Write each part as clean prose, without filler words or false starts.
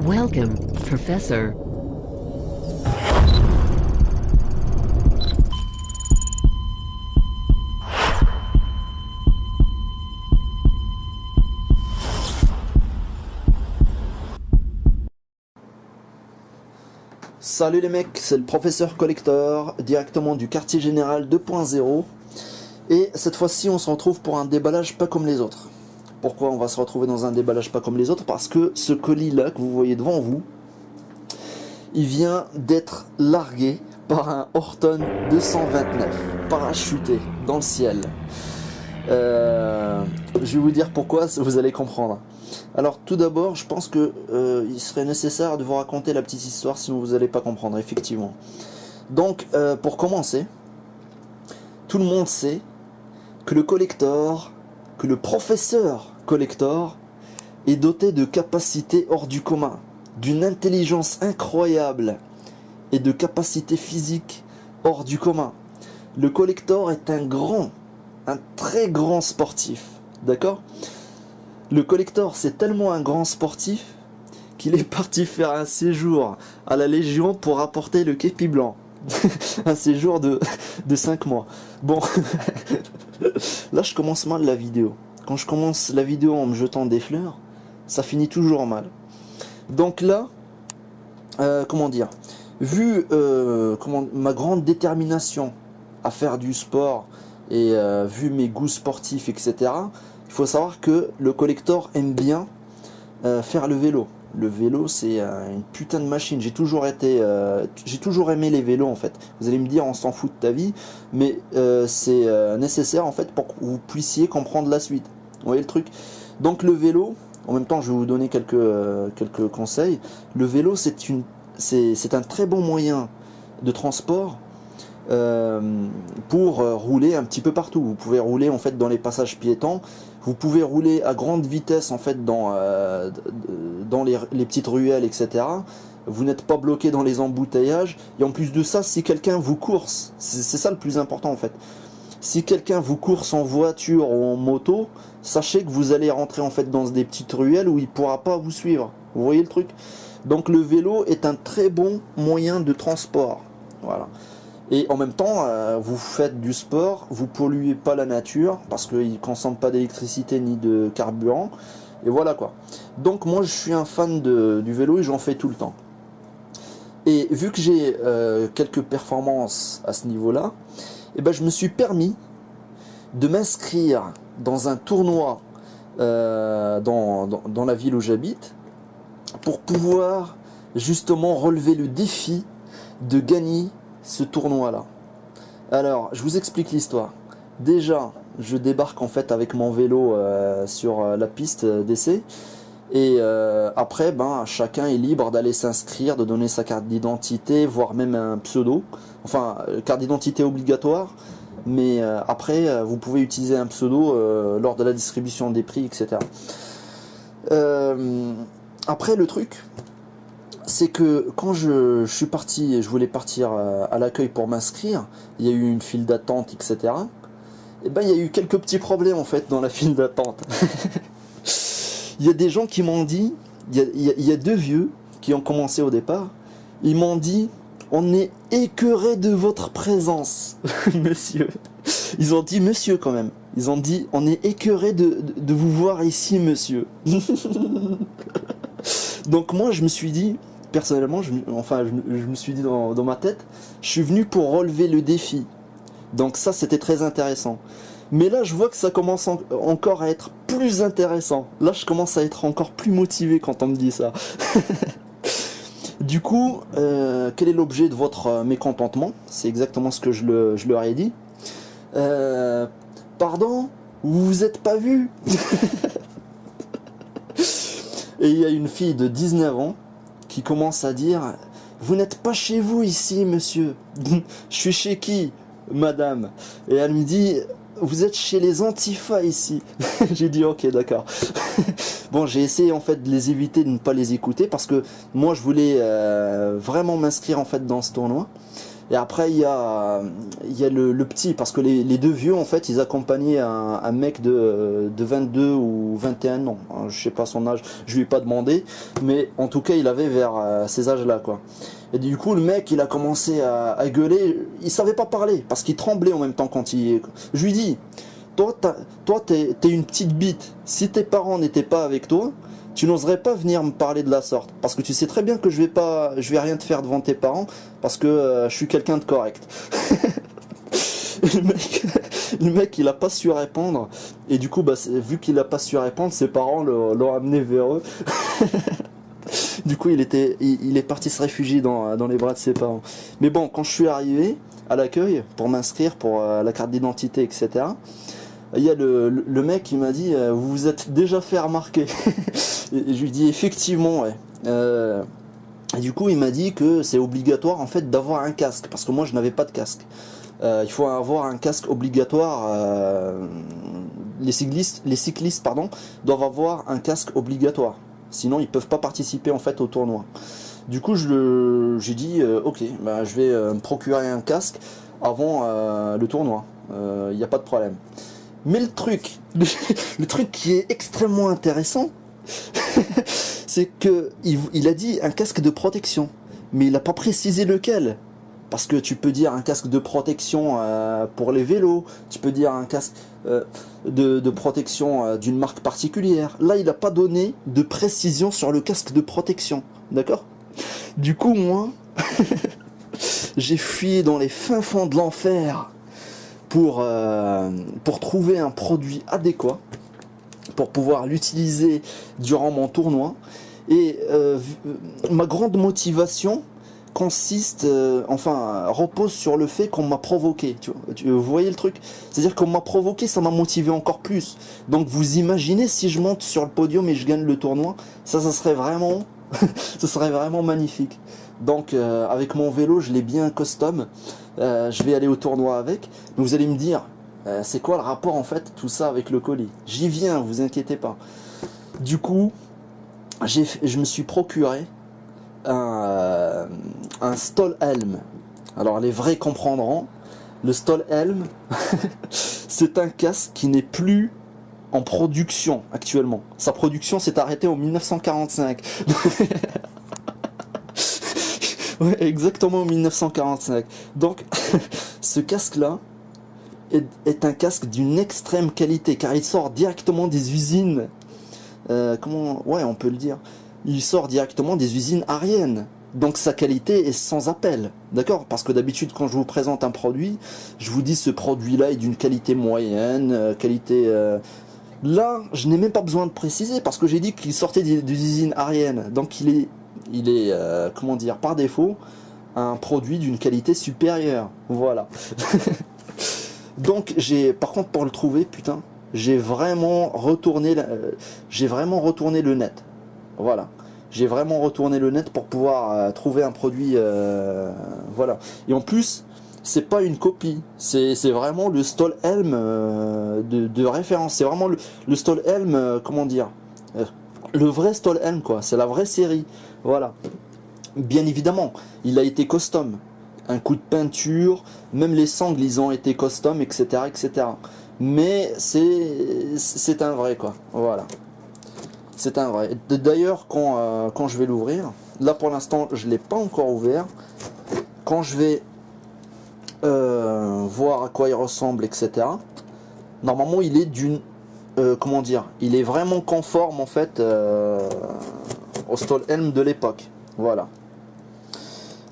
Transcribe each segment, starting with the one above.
Welcome, Professor. Salut les mecs, c'est le professeur Collector, directement du quartier général 2.0. Et cette fois-ci, on se retrouve pour un déballage pas comme les autres. Pourquoi on va se retrouver dans un déballage pas comme les autres? Parce que ce colis-là que vous voyez devant vous, il vient d'être largué par un Horton 229, parachuté dans le ciel. Je vais vous dire pourquoi, vous allez comprendre. Alors tout d'abord, je pense que il serait nécessaire de vous raconter la petite histoire, sinon vous n'allez pas comprendre, effectivement. Donc, pour commencer, tout le monde sait que le collector, que le professeur collector est doté de capacités hors du commun, d'une intelligence incroyable et de capacités physiques hors du commun. Le collector est un très grand sportif, d'accord? Le collector, c'est tellement un grand sportif qu'il est parti faire un séjour à la Légion pour apporter le képi blanc. Un séjour de 5 mois. Bon, là je commence mal la vidéo. Quand je commence la vidéo en me jetant des fleurs, ça finit toujours mal. Donc là, comment dire, vu ma grande détermination à faire du sport et vu mes goûts sportifs, etc., il faut savoir que le collector aime bien faire le vélo. Le vélo, c'est une putain de machine. J'ai toujours aimé les vélos en fait. Vous allez me dire, on s'en fout de ta vie, mais c'est nécessaire en fait pour que vous puissiez comprendre la suite. Vous voyez le truc? Donc le vélo, en même temps, je vais vous donner quelques conseils. Le vélo, c'est un très bon moyen de transport. Pour rouler un petit peu partout. Vous pouvez rouler en fait dans les passages piétons, vous pouvez rouler à grande vitesse en fait dans les petites ruelles, etc. Vous n'êtes pas bloqué dans les embouteillages, et en plus de ça, si quelqu'un vous course, c'est ça le plus important en fait, si quelqu'un vous course en voiture ou en moto, sachez que vous allez rentrer en fait dans des petites ruelles où il ne pourra pas vous suivre. Vous voyez le truc? Donc le vélo est un très bon moyen de transport. Voilà. Et en même temps, vous faites du sport, vous polluez pas la nature, parce qu'il ne consomme pas d'électricité ni de carburant, et voilà quoi. Donc moi je suis un fan du vélo et j'en fais tout le temps. Et vu que j'ai quelques performances à ce niveau-là, eh ben, je me suis permis de m'inscrire dans un tournoi dans la ville où j'habite, pour pouvoir justement relever le défi de gagner ce tournoi là. Alors je vous explique l'histoire. Déjà je débarque en fait avec mon vélo sur la piste d'essai, et après chacun est libre d'aller s'inscrire, de donner sa carte d'identité, voire même un pseudo, enfin carte d'identité obligatoire, mais après vous pouvez utiliser un pseudo lors de la distribution des prix, etc. Après le truc, c'est que quand je suis parti et je voulais partir à l'accueil pour m'inscrire, il y a eu une file d'attente, etc. Et ben il y a eu quelques petits problèmes en fait dans la file d'attente. Il y a des gens qui m'ont dit, il y a deux vieux qui ont commencé au départ, ils m'ont dit, on est écœuré de votre présence, monsieur. Ils ont dit monsieur quand même. Ils ont dit, on est écœuré de vous voir ici, monsieur. Donc moi je me suis dit, personnellement, je me suis dit dans ma tête, je suis venu pour relever le défi. Donc ça, c'était très intéressant. Mais là, je vois que ça commence encore à être plus intéressant. Là, je commence à être encore plus motivé quand on me dit ça. Du coup, quel est l'objet de votre mécontentement? C'est exactement ce que je leur ai dit. Pardon, vous vous êtes pas vu? Et il y a une fille de 19 ans qui commence à dire, vous n'êtes pas chez vous ici, monsieur. Je suis chez qui, madame? Et elle me dit, vous êtes chez les Antifa ici. J'ai dit ok, d'accord. Bon, j'ai essayé en fait de les éviter, de ne pas les écouter, parce que moi je voulais vraiment m'inscrire en fait dans ce tournoi. Et après, il y a le petit, parce que les deux vieux, en fait, ils accompagnaient un mec de 22 ou 21 ans. Hein, je sais pas son âge, je lui ai pas demandé, mais en tout cas, il avait vers ces âges-là, quoi. Et du coup, le mec, il a commencé à gueuler. Il savait pas parler, parce qu'il tremblait en même temps quand il... Je lui dis, toi, t'es une petite bite. Si tes parents n'étaient pas avec toi, tu n'oserais pas venir me parler de la sorte, parce que tu sais très bien que je vais rien te faire devant tes parents, parce que je suis quelqu'un de correct. le mec, il a pas su répondre, et du coup, bah, vu qu'il a pas su répondre, ses parents l'ont amené vers eux. Du coup, il est parti se réfugier dans les bras de ses parents. Mais bon, quand je suis arrivé à l'accueil pour m'inscrire pour la carte d'identité, etc., il y a le mec qui m'a dit vous vous êtes déjà fait remarquer. Et je lui dis effectivement, ouais. Et du coup il m'a dit que c'est obligatoire en fait d'avoir un casque, parce que moi je n'avais pas de casque. Il faut avoir un casque obligatoire. Les cyclistes pardon, doivent avoir un casque obligatoire, sinon ils peuvent pas participer en fait au tournoi. Du coup j'ai dit ok, bah, je vais me procurer un casque avant le tournoi, il n'y a pas de problème. Mais le truc qui est extrêmement intéressant, c'est que il a dit un casque de protection, mais il n'a pas précisé lequel. Parce que tu peux dire un casque de protection pour les vélos, tu peux dire un casque de protection d'une marque particulière. Là, il n'a pas donné de précision sur le casque de protection, d'accord? Du coup, moi, j'ai fui dans les fins fonds de l'enfer pour trouver un produit adéquat pour pouvoir l'utiliser durant mon tournoi. Et ma grande motivation consiste, repose sur le fait qu'on m'a provoqué. Vous voyez le truc? C'est-à-dire qu'on m'a provoqué, ça m'a motivé encore plus. Donc vous imaginez si je monte sur le podium et je gagne le tournoi, ça serait vraiment, ça serait vraiment magnifique. Donc avec mon vélo, je l'ai bien custom. Je vais aller au tournoi avec. Mais vous allez me dire, c'est quoi le rapport en fait tout ça avec le colis? J'y viens, vous inquiétez pas. Du coup, je me suis procuré un Stolhelm. Alors les vrais comprendront. Le Stolhelm, c'est un casque qui n'est plus en production actuellement. Sa production s'est arrêtée en 1945. Ouais, exactement en 1945. Donc, ce casque-là est un casque d'une extrême qualité, car il sort directement des usines. Ouais, on peut le dire. Il sort directement des usines aériennes. Donc sa qualité est sans appel, d'accord? Parce que d'habitude, quand je vous présente un produit, je vous dis ce produit-là est d'une qualité moyenne, qualité... Là, je n'ai même pas besoin de préciser, parce que j'ai dit qu'il sortait des usines aériennes. Donc il est comment dire, par défaut, un produit d'une qualité supérieure. Voilà. Donc par contre, pour le trouver, putain, j'ai vraiment retourné le net. Voilà. J'ai vraiment retourné le net pour pouvoir trouver un produit, voilà. Et en plus, c'est pas une copie, c'est vraiment le Stolhelm de référence. C'est vraiment le Stolhelm, comment dire, le vrai Stolhelm, quoi. C'est la vraie série, voilà. Bien évidemment, il a été custom. Un coup de peinture, même les sangles, ils ont été custom, etc., etc. Mais c'est un vrai, quoi. Voilà. C'est un vrai. D'ailleurs, quand je vais l'ouvrir, là pour l'instant, je ne l'ai pas encore ouvert. Quand je vais voir à quoi il ressemble, etc. Normalement, il est d'une... comment dire? Il est vraiment conforme, en fait, au Stolhelm de l'époque. Voilà.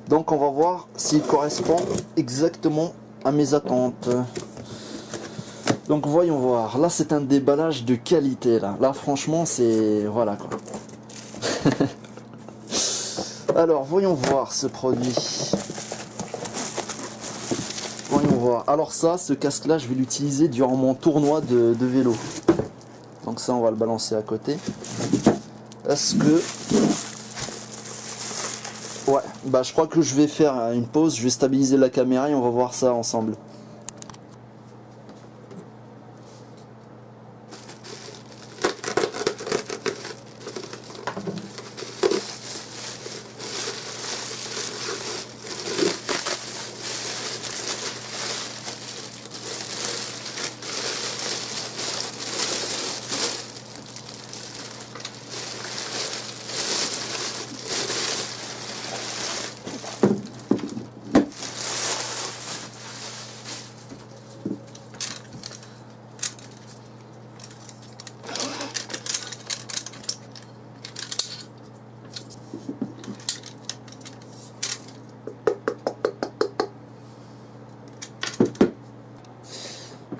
Donc, on va voir s'il correspond exactement à mes attentes. Donc voyons voir, là c'est un déballage de qualité là, franchement c'est... voilà quoi. Alors voyons voir ce produit. Voyons voir, alors ça, ce casque là je vais l'utiliser durant mon tournoi de vélo. Donc ça on va le balancer à côté. Est-ce que... ouais, bah je crois que je vais faire une pause, je vais stabiliser la caméra et on va voir ça ensemble.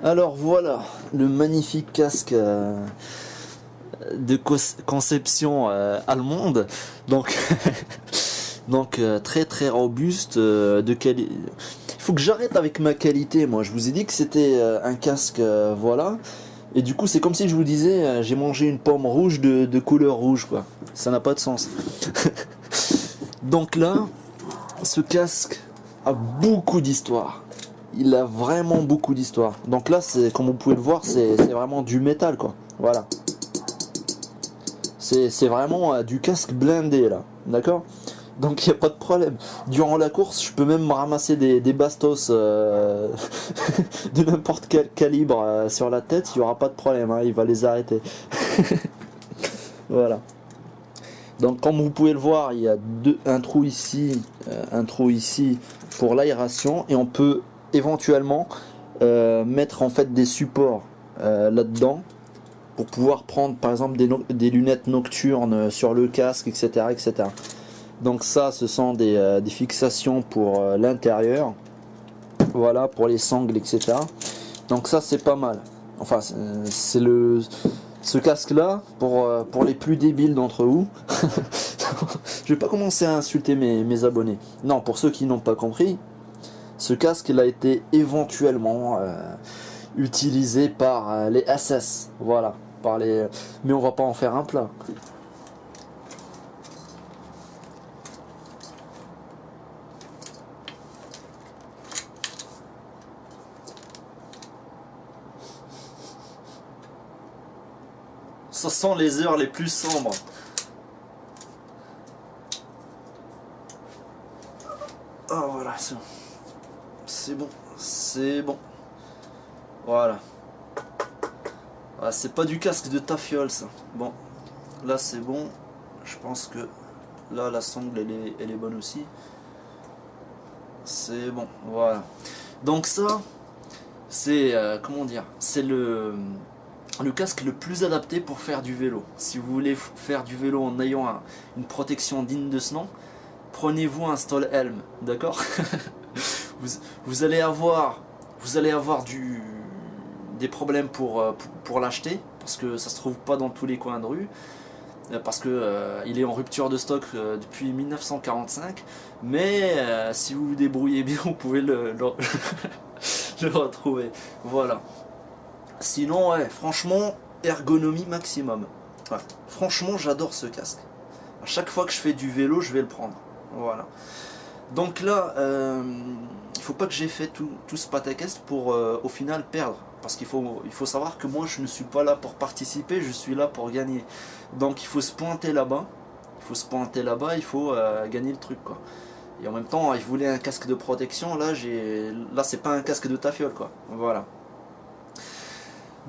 Alors voilà, le magnifique casque de conception allemande. Donc, donc très très robuste. Il faut que j'arrête avec ma qualité. Moi, je vous ai dit que c'était un casque, voilà. Et du coup, c'est comme si je vous disais, j'ai mangé une pomme rouge de couleur rouge, quoi. Ça n'a pas de sens. Donc là, ce casque a beaucoup d'histoire. Il a vraiment beaucoup d'histoire. Donc là, c'est, comme vous pouvez le voir, c'est vraiment du métal, quoi. Voilà. C'est vraiment du casque blindé, là. D'accord? Donc il n'y a pas de problème. Durant la course, je peux même me ramasser des bastos de n'importe quel calibre sur la tête. Il n'y aura pas de problème, hein, il va les arrêter. Voilà. Donc comme vous pouvez le voir, il y a un trou ici pour l'aération. Et on peut éventuellement mettre en fait des supports là-dedans pour pouvoir prendre par exemple des lunettes nocturnes sur le casque, etc. etc. Donc ça, ce sont des fixations pour l'intérieur, voilà, pour les sangles, etc. Donc ça, c'est pas mal. Enfin, c'est ce casque-là pour les plus débiles d'entre vous. Je vais pas commencer à insulter mes abonnés. Non, pour ceux qui n'ont pas compris, ce casque il a été éventuellement utilisé par les SS, voilà, mais on va pas en faire un plat. Ce sont les heures les plus sombres. Ah voilà, c'est bon, c'est bon. Voilà. Ah, c'est pas du casque de ta fiole ça. Bon, là c'est bon. Je pense que là la sangle elle est bonne aussi. C'est bon, voilà. Donc ça, c'est comment dire, c'est le casque le plus adapté pour faire du vélo. Si vous voulez faire du vélo en ayant une protection digne de ce nom, prenez-vous un Stahlhelm, d'accord? vous allez avoir des problèmes pour l'acheter, parce que ça se trouve pas dans tous les coins de rue, parce que il est en rupture de stock depuis 1945, mais si vous vous débrouillez bien, vous pouvez le retrouver. Voilà. Sinon, ouais, franchement, ergonomie maximum. Ouais, franchement, j'adore ce casque. À chaque fois que je fais du vélo, je vais le prendre. Voilà. Donc là, il faut pas que j'ai fait tout ce pataquès pour au final perdre. Parce qu'il faut savoir que moi, je ne suis pas là pour participer, je suis là pour gagner. Donc il faut se pointer là-bas. Il faut gagner le truc, quoi. Et en même temps, il voulait un casque de protection. Là, c'est pas un casque de ta fiole, quoi. Voilà.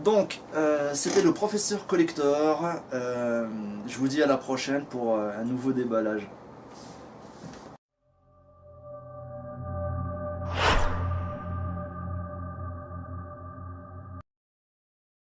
Donc, c'était le professeur Collector. Je vous dis à la prochaine pour un nouveau déballage.